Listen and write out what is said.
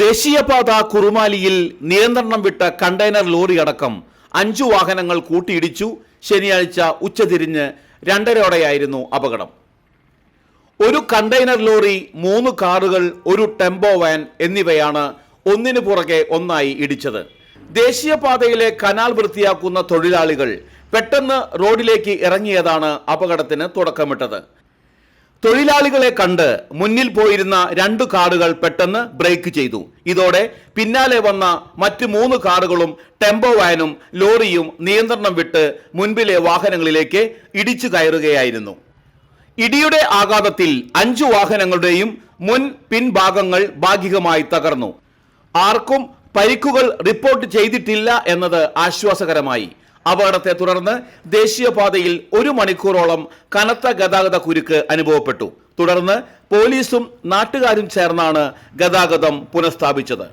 ദേശീയപാത കുറുമാലിയിൽ നിയന്ത്രണം വിട്ട കണ്ടെയ്നർ ലോറി അടക്കം 5 വാഹനങ്ങൾ കൂട്ടിയിടിച്ചു. ശനിയാഴ്ച ഉച്ചതിരിഞ്ഞ് 2:30 അപകടം. ഒരു കണ്ടെയ്നർ ലോറി, 3 കാറുകൾ, ഒരു ടെമ്പോ വാൻ എന്നിവയാണ് ഒന്നിനു പുറകെ ഒന്നായി ഇടിച്ചത്. ദേശീയപാതയിലെ കനാൽ വൃത്തിയാക്കുന്ന തൊഴിലാളികൾ പെട്ടെന്ന് റോഡിലേക്ക് ഇറങ്ങിയതാണ് അപകടത്തിന് തുടക്കമിട്ടത്. തൊഴിലാളികളെ കണ്ട് മുന്നിൽ പോയിരുന്ന 2 കാറുകൾ പെട്ടെന്ന് ബ്രേക്ക് ചെയ്തു. ഇതോടെ പിന്നാലെ വന്ന മറ്റ് 3 കാറുകളും ടെമ്പോ വാനും ലോറിയും നിയന്ത്രണം വിട്ട് മുൻപിലെ വാഹനങ്ങളിലേക്ക് ഇടിച്ചു കയറുകയായിരുന്നു. ഇടിയുടെ ആഘാതത്തിൽ 5 വാഹനങ്ങളുടെയും മുൻ പിൻഭാഗങ്ങൾ ഭാഗികമായി തകർന്നു. ആർക്കും പരിക്കുകൾ റിപ്പോർട്ട് ചെയ്തിട്ടില്ല എന്നത് ആശ്വാസകരമായി. അപകടത്തെ തുടർന്ന് ദേശീയപാതയിൽ 1 മണിക്കൂറോളം കനത്ത ഗതാഗത കുരുക്ക് അനുഭവപ്പെട്ടു. തുടർന്ന് പോലീസും നാട്ടുകാരും ചേർന്നാണ് ഗതാഗതം പുനഃസ്ഥാപിച്ചത്.